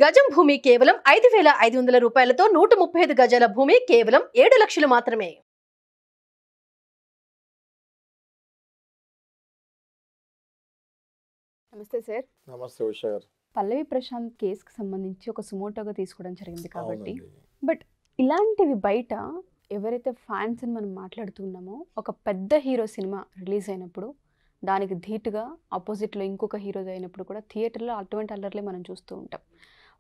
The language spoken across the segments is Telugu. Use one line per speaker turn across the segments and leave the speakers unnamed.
గజం భూమి కేవలం 5,500 రూపాయలతో 135 గజాల భూమి కేవలం 7 లక్షలు మాత్రమే.
నమస్తే సార్.
నమస్తే ఉషా గారు.
పల్లవి ప్రశాంత్ కేసుకి సంబంధించి ఒక సుమోటోగా తీసుకోవడం జరిగింది కాబట్టి, బట్ ఇలాంటివి బయట ఎవరైతే ఫ్యాన్స్ అని మనం మాట్లాడుతున్నామో, ఒక పెద్ద హీరో సినిమా రిలీజ్ అయినప్పుడు దానికి ధీటుగా ఆపోజిట్లో ఇంకొక హీరో అయినప్పుడు కూడా థియేటర్లో అటువంటి అల్లర్లే మనం చూస్తూ ఉంటాం.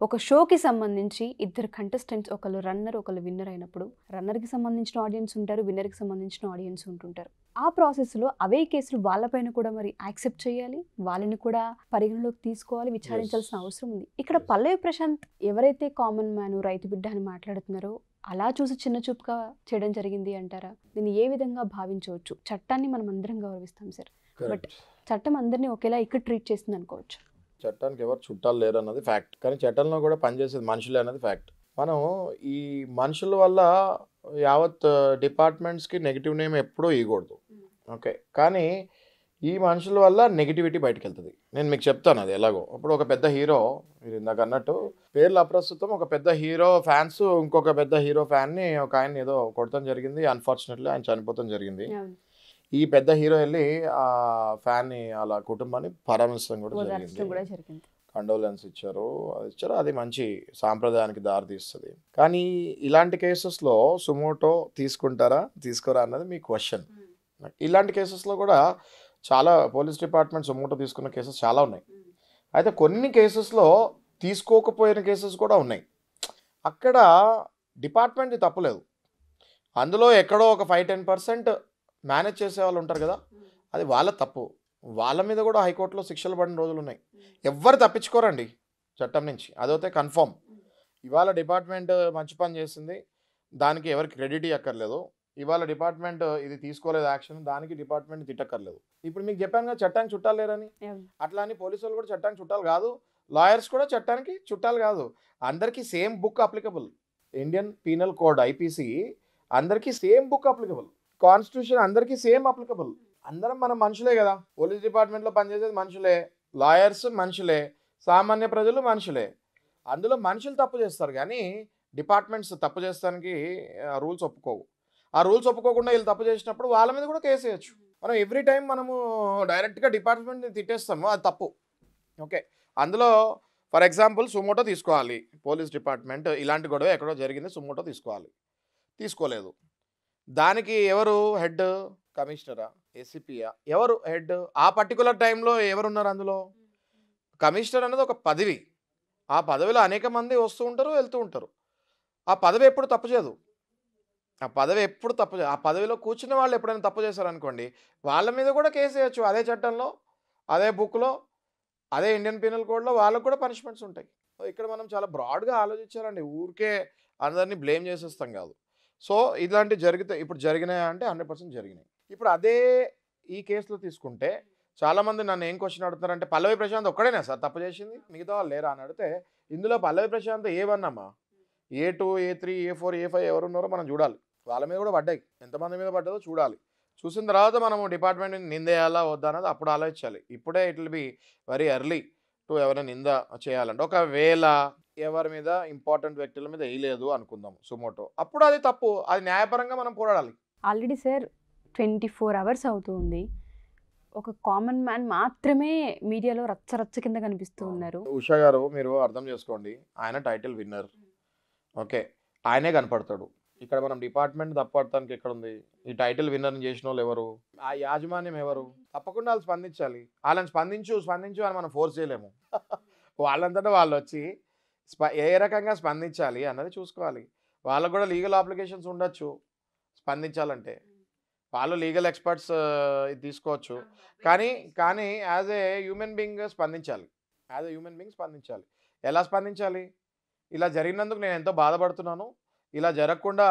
ఒక షోకి సంబంధించి ఇద్దరు కంటెస్టెంట్స్, ఒకళ్ళు రన్నర్ ఒకళ్ళు విన్నర్ అయినప్పుడు రన్నర్కి సంబంధించిన ఆడియన్స్ ఉంటారు, విన్నర్కి సంబంధించిన ఆడియన్స్ ఉంటుంటారు. ఆ ప్రాసెస్లో అవే కేసులు వాళ్ళపైన కూడా మరి యాక్సెప్ట్ చేయాలి, వాళ్ళని కూడా పరిగణలోకి తీసుకోవాలి, విచారించాల్సిన అవసరం ఉంది. ఇక్కడ పల్లవి ప్రశాంత్ ఎవరైతే కామన్ మ్యాన్, రైతు బిడ్డ అని మాట్లాడుతున్నారో అలా చూసి చిన్న చూపుగా చేయడం జరిగింది అంటారా? దీన్ని ఏ విధంగా భావించవచ్చు? చట్టాన్ని మనం అందరం గౌరవిస్తాం సార్, బట్ చట్టం అందరినీ ఒకేలా ఇక్కడ ట్రీట్ చేస్తుంది అనుకోవచ్చు.
చట్టానికి ఎవరు చుట్టాలు లేరు అన్నది ఫ్యాక్ట్, కానీ చట్టంలో కూడా పనిచేసేది మనుషులే అన్నది ఫ్యాక్ట్. మనం ఈ మనుషుల వల్ల యావత్ డిపార్ట్మెంట్స్కి నెగిటివ్ నేమ్ ఎప్పుడూ ఇవ్వకూడదు, ఓకే. కానీ ఈ మనుషుల వల్ల నెగిటివిటీ బయటకు వెళ్తుంది. నేను మీకు చెప్తాను అది ఎలాగో. ఇప్పుడు ఒక పెద్ద హీరో, మీరు ఇందాక అన్నట్టు పేర్లు అప్రస్తుతం, ఒక పెద్ద హీరో ఫ్యాన్స్ ఇంకొక పెద్ద హీరో ఫ్యాన్ని ఒక ఆయన ఏదో కొడతాం జరిగింది, అన్ఫార్చునేట్లీ ఆయన చనిపోతాం జరిగింది. ఈ పెద్ద హీరో వెళ్ళి ఆ ఫ్యాన్ని అలా కుటుంబాన్ని పరామర్శించడం కూడా జరిగింది, కండోలెన్స్ ఇచ్చారు, అది మంచి సాంప్రదాయానికి దారితీస్తుంది. కానీ ఇలాంటి కేసెస్లో సుమోటో తీసుకుంటారా తీసుకోరా అన్నది మీ క్వశ్చన్. ఇలాంటి కేసెస్లో కూడా చాలా పోలీస్ డిపార్ట్మెంట్ సుమోటో తీసుకున్న కేసెస్ చాలా ఉన్నాయి. అయితే కొన్ని కేసెస్లో తీసుకోకపోయిన కేసెస్ కూడా ఉన్నాయి. అక్కడ డిపార్ట్మెంట్ తప్పులేదు, అందులో ఎక్కడో ఒక 5-10% మేనేజ్ చేసే వాళ్ళు ఉంటారు కదా, అది వాళ్ళ తప్పు. వాళ్ళ మీద కూడా హైకోర్టులో శిక్షలు పడిన రోజులు ఉన్నాయి. ఎవ్వరు తప్పించుకోరండి చట్టం నుంచి, అదైతే కన్ఫర్మ్. ఇవాళ డిపార్ట్మెంట్ మంచి పని చేసింది, దానికి ఎవరికి క్రెడిట్ ఇవ్వక్కర్లేదు. ఇవాళ డిపార్ట్మెంట్ ఇది తీసుకోలేదు యాక్షన్, దానికి డిపార్ట్మెంట్ తిట్టక్కర్లేదు. ఇప్పుడు మీకు చెప్పాను కదా చట్టానికి చుట్టాలు లేరని. అట్లా అని పోలీసు వాళ్ళు కూడా చట్టానికి చుట్టాలు కాదు, లాయర్స్ కూడా చట్టానికి చుట్టాలు కాదు. అందరికీ same book applicable. Indian penal code IPC అందరికీ సేమ్ బుక్ అప్లికబుల్. కాన్స్టిట్యూషన్ అందరికీ సేమ్ అప్లికబుల్. అందరం మనం మనుషులే కదా. పోలీస్ డిపార్ట్మెంట్లో పనిచేసేది మనుషులే, లాయర్స్ మనుషులే, సామాన్య ప్రజలు మనుషులే. అందులో మనుషులు తప్పు చేస్తారు, కానీ డిపార్ట్మెంట్స్ తప్పు చేస్తానికి రూల్స్ ఒప్పుకోవు. ఆ రూల్స్ ఒప్పుకోకుండా వీళ్ళు తప్పు చేసినప్పుడు వాళ్ళ మీద కూడా కేసు వేయచ్చు. మనం ఎవ్రీ టైం మనము డైరెక్ట్గా డిపార్ట్మెంట్ని తిట్టేస్తాము, అది తప్పు, ఓకే. అందులో ఫర్ ఎగ్జాంపుల్ సుమోటో తీసుకోవాలి పోలీస్ డిపార్ట్మెంట్, ఇలాంటి గొడవ ఎక్కడో జరిగింది, సుమోటో తీసుకోవాలి, తీసుకోలేదు. దానికి ఎవరు హెడ్? కమిషనరా, ఏసీపీయా? ఎవరు హెడ్? ఆ పర్టికులర్ టైంలో ఎవరున్నారు అందులో? కమిషనర్ అనేది ఒక పదవి, ఆ పదవిలో అనేక మంది వస్తూ ఉంటారు, వెళ్తూ ఉంటారు. ఆ పదవి ఎప్పుడు తప్పు చేయదు, ఆ పదవి ఎప్పుడు తప్పు చేయదు. ఆ పదవిలో కూర్చున్న వాళ్ళు ఎప్పుడైనా తప్పు చేశారనుకోండి, వాళ్ళ మీద కూడా కేసు వేయచ్చు. అదే చట్టంలో, అదే బుక్లో, అదే ఇండియన్ పీనల్ కోడ్లో వాళ్ళకు కూడా పనిష్మెంట్స్ ఉంటాయి. ఇక్కడ మనం చాలా బ్రాడ్గా ఆలోచించాలండి, ఊరికే అందరినీ బ్లేమ్ చేసేస్తాం కాదు. సో ఇలాంటివి జరిగితే, ఇప్పుడు జరిగినాయా అంటే 100% జరిగినాయి. ఇప్పుడు అదే ఈ కేసులో తీసుకుంటే చాలామంది నన్ను ఏం క్వశ్చన్ అడుగుతున్నారంటే, పల్లవి ప్రశాంత్ ఒక్కడేనా సార్ తప్పు చేసింది, మిగతా వాళ్ళు లేరా అని అడిగితే, ఇందులో పల్లవి ప్రశాంత్ A1 అమ్మా, A2, A3, A4, A5 ఎవరున్నారో మనం చూడాలి. వాళ్ళ మీద కూడా పడ్డాయి, ఎంతమంది మీద పడ్డదో చూడాలి. చూసిన తర్వాత మనము డిపార్ట్మెంట్ని నిందేయాలా వద్దా అన్నది అప్పుడు ఆలోచించాలి. ఇప్పుడే it will be very early to ఎవరైనా నింద చేయాలంటే. ఒకవేళ ఎవరి మీద ఇంపార్టెంట్ వ్యక్తుల మీద వేయలేదు అనుకుందాం సుమోటో, అప్పుడు అది తప్పు, అది న్యాయపరంగా మనం పోరాడాలి.
ఆల్రెడీ సార్ 24 hours అవుతుంది, ఒక కామన్ మ్యాన్ మాత్రమే మీడియాలో రచ్చ కింద కనిపిస్తూ ఉన్నారు.
ఉషా గారు మీరు అర్థం చేసుకోండి, ఆయన టైటిల్ విన్నర్, ఓకే, ఆయనే కనపడతాడు. ఇక్కడ మనం డిపార్ట్మెంట్ తప్పడటానికి ఎక్కడ ఉంది? ఈ టైటిల్ విన్నర్ని చేసిన వాళ్ళు ఎవరు? ఆ యాజమాన్యం ఎవరు? తప్పకుండా వాళ్ళు స్పందించాలి. వాళ్ళని స్పందించు అని మనం ఫోర్స్ చేయలేము. వాళ్ళంతటా వాళ్ళు వచ్చి ఏ రకంగా స్పందించాలి అన్నది చూసుకోవాలి. వాళ్ళకు కూడా లీగల్ అప్లికేషన్స్ ఉండొచ్చు స్పందించాలంటే, వాళ్ళు లీగల్ ఎక్స్పర్ట్స్ ఇది తీసుకోవచ్చు. కానీ యాజ్ ఏ హ్యూమన్ బీయింగ్ స్పందించాలి, స్పందించాలి. ఎలా స్పందించాలి? ఇలా జరిగినందుకు నేను ఎంతో బాధపడుతున్నాను, ఇలా జరగకుండా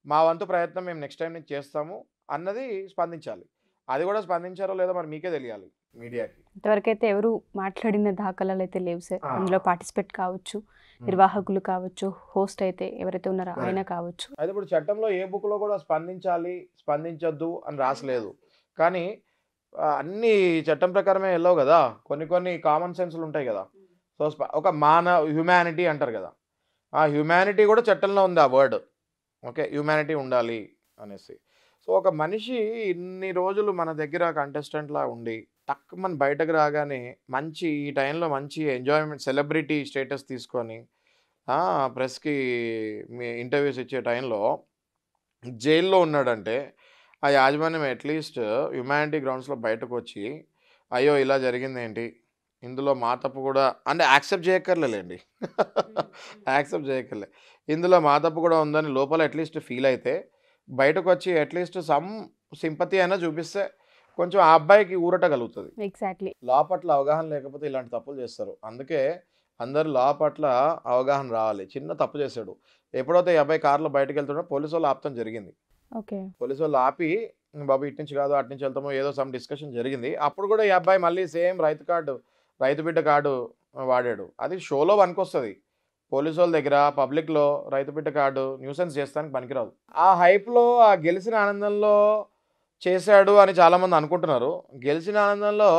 మా వంతు ప్రయత్నం మేము నెక్స్ట్ టైం నుంచి చేస్తాము అన్నది స్పందించాలి. అది కూడా స్పందించారో లేదో మరి మీకే తెలియాలి, మీడియాకి.
ఇంతవరకు అయితే ఎవరు మాట్లాడిన దాఖలాలు అయితే లేవు సార్. అందులో పార్టిసిపేట్ కావచ్చు, నిర్వాహకులు కావచ్చు, హోస్ట్ అయితే ఎవరైతే ఉన్నారో ఆయన కావచ్చు.
అయితే ఇప్పుడు చట్టంలో ఏ బుక్లో కూడా స్పందించాలి స్పందించొద్దు అని రాసలేదు, కానీ అన్ని చట్టం ప్రకారమే వెళ్ళవు కదా, కొన్ని కామన్ సెన్స్లు ఉంటాయి కదా. సో ఒక హ్యుమానిటీ అంటారు కదా, ఆ హ్యుమానిటీ కూడా చట్టంలో ఉంది ఆ వర్డ్. ఓకే, హ్యుమానిటీ ఉండాలి అనేసి. సో ఒక మనిషి ఇన్ని రోజులు మన దగ్గర కంటెస్టెంట్లా ఉండి మన బయటకు రాగానే మంచి ఈ టైంలో మంచి ఎంజాయ్మెంట్ సెలబ్రిటీ స్టేటస్ తీసుకొని ప్రెస్కి మీ ఇంటర్వ్యూస్ ఇచ్చే టైంలో జైల్లో ఉన్నాడంటే ఆ యాజమాన్యం అట్లీస్ట్ హ్యుమానిటీ గ్రౌండ్స్లో బయటకు వచ్చి అయ్యో ఇలా జరిగింది ఏంటి, ఇందులో మా తప్పు కూడా అంటే యాక్సెప్ట్ చేయక్కర్లేండి. యాక్సెప్ట్ చేయక్కర్లే, ఇందులో మా తప్పు కూడా ఉందని లోపల అట్లీస్ట్ ఫీల్ అయితే బయటకు వచ్చి అట్లీస్ట్ సమ్ సింపతి అయినా చూపిస్తే కొంచెం ఆ అబ్బాయికి ఊరట కలుగుతుంది.
ఎగ్జాక్ట్లీ.
లా పట్ల అవగాహన లేకపోతే ఇలాంటి తప్పులు చేస్తారు. అందుకే అందరు లా పట్ల అవగాహన రావాలి. చిన్న తప్పు చేశాడు, ఎప్పుడైతే ఈ అబ్బాయి కార్లో బయటకు వెళ్తున్నాడో పోలీసు వాళ్ళు ఆపటం జరిగింది.
ఓకే.
పోలీసు వాళ్ళు ఆపి బాబు ఇటు నుంచి కాదు అటు నుంచి వెళ్తామో ఏదో సమ్ డిస్కషన్ జరిగింది. అప్పుడు కూడా ఈ అబ్బాయి మళ్ళీ సేమ్ రైతు బిడ్డ కార్డు వాడాడు. అది షోలో పనికొస్తుంది, పోలీసు వాళ్ళ దగ్గర పబ్లిక్లో రైతు బిడ్డ కార్డు న్యూసెన్స్ చేస్తానికి పనికిరాదు. ఆ హైప్లో ఆ గెలిచిన ఆనందంలో చేశాడు అని చాలామంది అనుకుంటున్నారు. గెలిచిన ఆనందంలో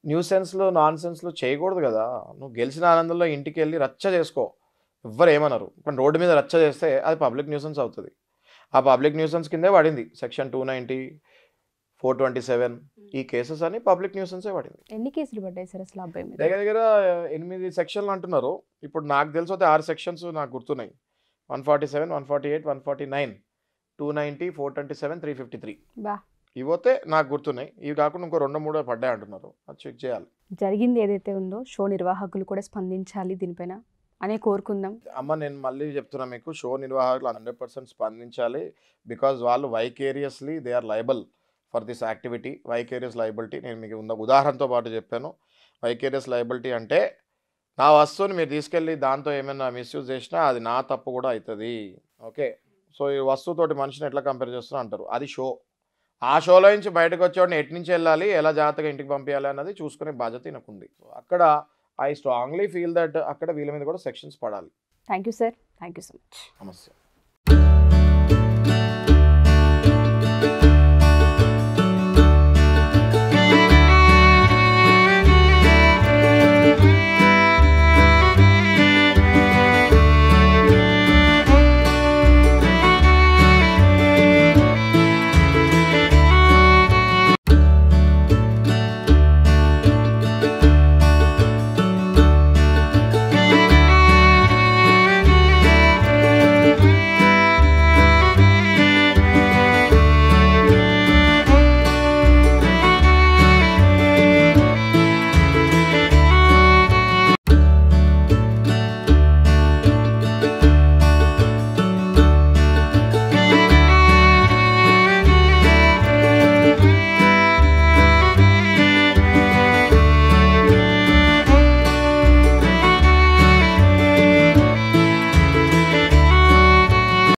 న్యూసెన్స్లు నాన్ సెన్స్లు చేయకూడదు కదా. నువ్వు గెలిచిన ఆనందంలో ఇంటికి వెళ్ళి రచ్చ చేసుకో, ఎవ్వరు ఏమన్నారు. ఇప్పుడు రోడ్డు మీద రచ్చ చేస్తే అది పబ్లిక్ న్యూసెన్స్ అవుతుంది. ఆ పబ్లిక్ న్యూసెన్స్ కిందే పడింది సెక్షన్ 290, 427 ఈ కేసెస్ అని పబ్లిక్ న్యూసెన్సే పడింది.
ఎన్ని కేసులు పడ్డాయి సార్ అసలు అబ్బాయి మీద?
దగ్గర దగ్గర 8 సెక్షన్లు అంటున్నారు. ఇప్పుడు నాకు తెలిసి అయితే 6 సెక్షన్స్ నాకు గుర్తున్నాయి. 147, 148, 149, 290, 427, 353 ఇవైతే నాకు గుర్తున్నాయి. ఇవి కాకుండా ఇంకో 2-3 పడ్డాయి అంటున్నారు. అది చెక్ చేయాలి.
జరిగింది ఏదైతే ఉందో షో నిర్వాహకులు కూడా స్పందించాలి దీనిపైన అనే కోరుకుందాం.
అమ్మ నేను మళ్ళీ చెప్తున్నా మీకు, షో నిర్వాహకులు 100% స్పందించాలి. బికాజ్ వాళ్ళు vicariously they are liable for this activity. Vicarious liability నేను మీకు ఉదాహరణతో పాటు చెప్పాను. వైకేరియస్ లయబిలిటీ అంటే నా వస్తువుని మీరు తీసుకెళ్ళి దాంతో ఏమైనా మిస్యూజ్ చేసినా అది నా తప్పు కూడా అవుతుంది. ఓకే, సో ఈ వస్తువుతోటి మనిషిని ఎట్లా కంపేర్ చేస్తున్నా అంటారు, అది షో. ఆ షోలో నుంచి బయటకు వచ్చేవాడిని ఎటు నుంచి వెళ్ళాలి, ఎలా జాగ్రత్తగా ఇంటికి పంపించాలి అన్నది చూసుకునే బాధ్యత ఈయనకుంది. అక్కడ ఐ స్ట్రాంగ్లీ ఫీల్ దట్ అక్కడ వీళ్ళ మీద కూడా సెక్షన్స్ పడాలి.
Thank you sir, thank you so much.
నమస్తే.